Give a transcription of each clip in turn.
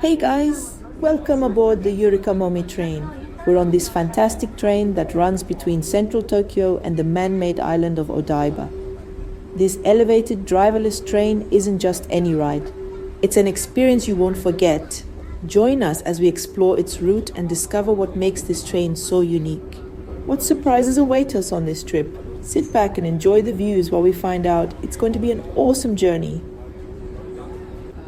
Hey guys, welcome aboard the Yurikamome train. We're on this fantastic train that runs between central Tokyo and the man-made island of Odaiba. This elevated driverless train isn't just any ride. It's an experience you won't forget. Join us as we explore its route and discover what makes this train so unique. What surprises await us on this trip? Sit back and enjoy the views while we find out it's going to be an awesome journey.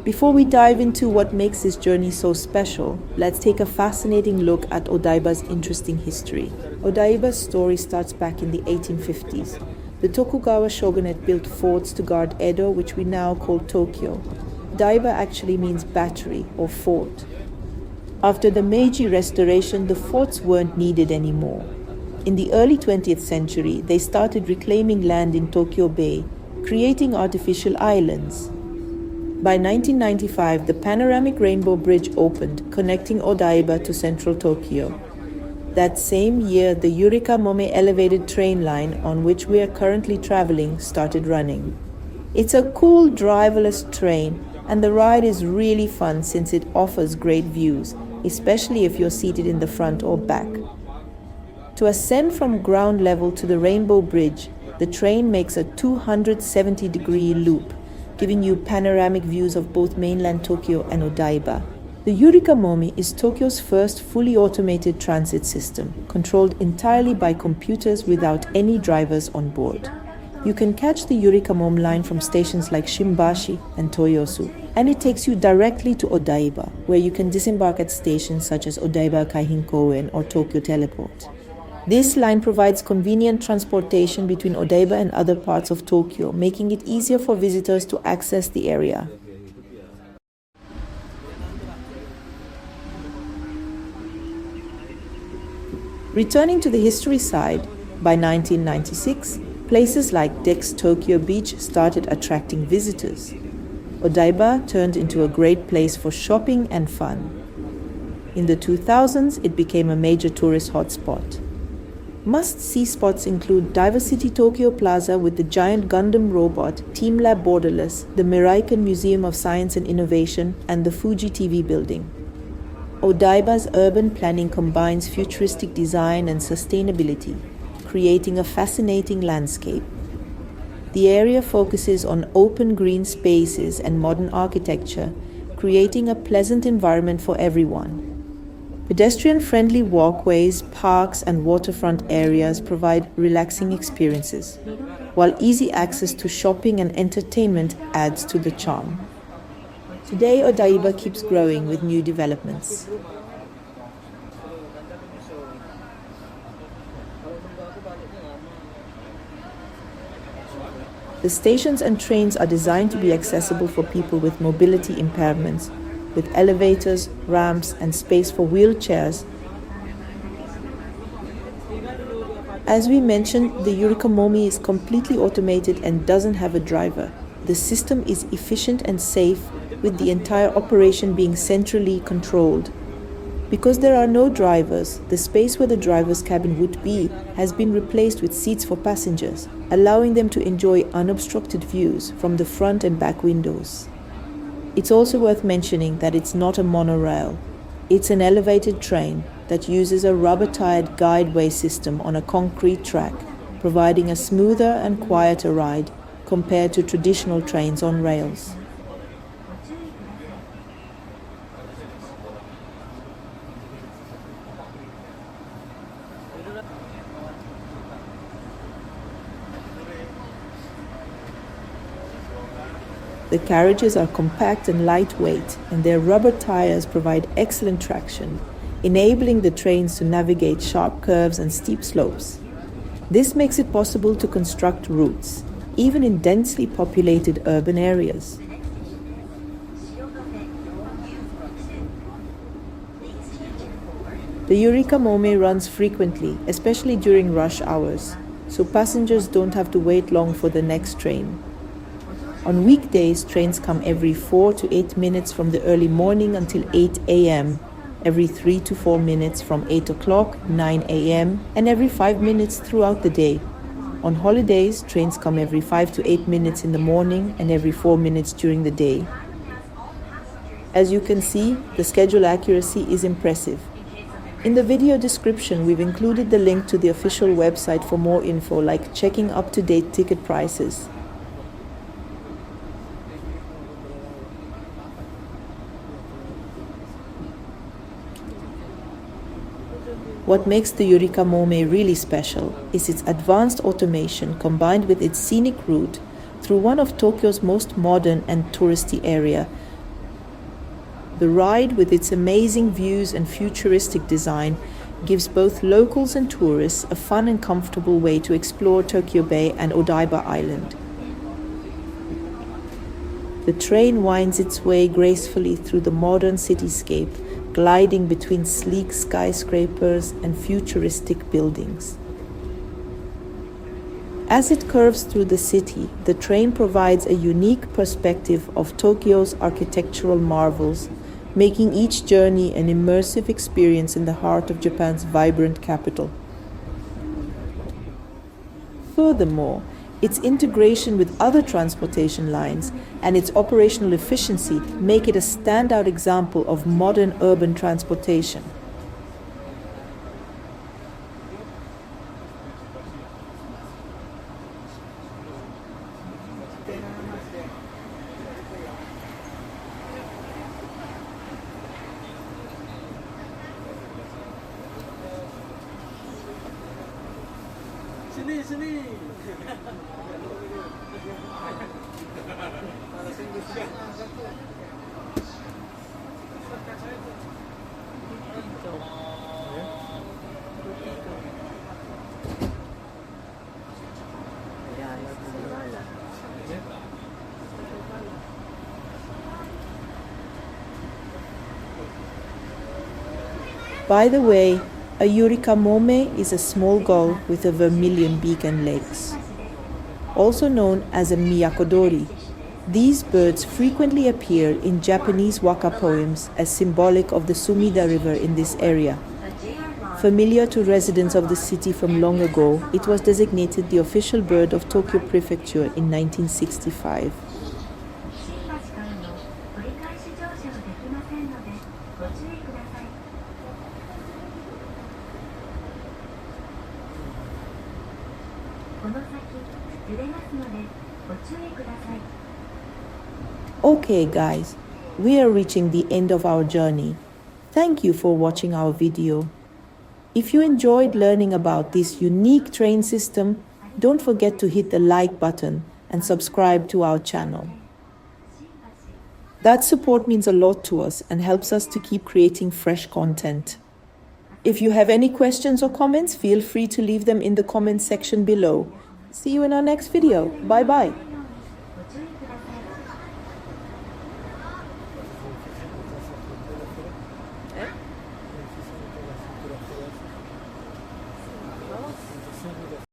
Before we dive into what makes this journey so special, let's take a fascinating look at Odaiba's interesting history. Odaiba's story starts back in the 1850s. The Tokugawa shogunate built forts to guard Edo, which we now call Tokyo. Odaiba actually means battery or fort. After the Meiji Restoration, the forts weren't needed anymore. In the early 20th century, they started reclaiming land in Tokyo Bay, creating artificial islands. By 1995, the panoramic Rainbow Bridge opened, connecting Odaiba to central Tokyo. That same year, the Yurikamome elevated train line, on which we are currently traveling, started running. It's a cool driverless train, and the ride is really fun since it offers great views, especially if you're seated in the front or back. To ascend from ground level to the Rainbow Bridge, the train makes a 270-degree loop, giving you panoramic views of both mainland Tokyo and Odaiba. The Yurikamome is Tokyo's first fully automated transit system, controlled entirely by computers without any drivers on board. You can catch the Yurikamome line from stations like Shimbashi and Toyosu, and it takes you directly to Odaiba, where you can disembark at stations such as Odaiba Kaihin-koen or Tokyo Teleport. This line provides convenient transportation between Odaiba and other parts of Tokyo, making it easier for visitors to access the area. Returning to the history side, by 1996, places like Dex Tokyo Beach started attracting visitors. Odaiba turned into a great place for shopping and fun. In the 2000s, it became a major tourist hotspot. Must-see spots include Diver City Tokyo Plaza with the giant Gundam robot, Team Lab Borderless, the Miraikan Museum of Science and Innovation, and the Fuji TV building. Odaiba's urban planning combines futuristic design and sustainability, creating a fascinating landscape. The area focuses on open green spaces and modern architecture, creating a pleasant environment for everyone. Pedestrian-friendly walkways, parks, and waterfront areas provide relaxing experiences, while easy access to shopping and entertainment adds to the charm. Today, Odaiba keeps growing with new developments. The stations and trains are designed to be accessible for people with mobility impairments, with elevators, ramps, and space for wheelchairs. As we mentioned, the Yurikamome is completely automated and doesn't have a driver. The system is efficient and safe, with the entire operation being centrally controlled. Because there are no drivers, the space where the driver's cabin would be has been replaced with seats for passengers, allowing them to enjoy unobstructed views from the front and back windows. It's also worth mentioning that it's not a monorail. It's an elevated train that uses a rubber-tired guideway system on a concrete track, providing a smoother and quieter ride compared to traditional trains on rails. The carriages are compact and lightweight, and their rubber tires provide excellent traction, enabling the trains to navigate sharp curves and steep slopes. This makes it possible to construct routes, even in densely populated urban areas. The Yurikamome runs frequently, especially during rush hours, so passengers don't have to wait long for the next train. On weekdays, trains come every 4 to 8 minutes from the early morning until 8 a.m., every 3 to 4 minutes from 8 o'clock, 9 a.m., and every 5 minutes throughout the day. On holidays, trains come every 5 to 8 minutes in the morning and every 4 minutes during the day. As you can see, the schedule accuracy is impressive. In the video description, we've included the link to the official website for more info, like checking up-to-date ticket prices. What makes the Yurikamome really special is its advanced automation combined with its scenic route through one of Tokyo's most modern and touristy area. The ride, with its amazing views and futuristic design, gives both locals and tourists a fun and comfortable way to explore Tokyo Bay and Odaiba Island. The train winds its way gracefully through the modern cityscape, gliding between sleek skyscrapers and futuristic buildings. As it curves through the city, the train provides a unique perspective of Tokyo's architectural marvels, making each journey an immersive experience in the heart of Japan's vibrant capital. Furthermore, its integration with other transportation lines and its operational efficiency make it a standout example of modern urban transportation. By the way, a Yurikamome is a small gull with a vermilion beak and legs. Also known as a miyakodori, these birds frequently appear in Japanese waka poems as symbolic of the Sumida River in this area. Familiar to residents of the city from long ago, it was designated the official bird of Tokyo Prefecture in 1965. Okay guys, we are reaching the end of our journey. Thank you for watching our video. If you enjoyed learning about this unique train system, don't forget to hit the like button and subscribe to our channel. That support means a lot to us and helps us to keep creating fresh content. If you have any questions or comments, feel free to leave them in the comment section below. See you in our next video. Bye bye.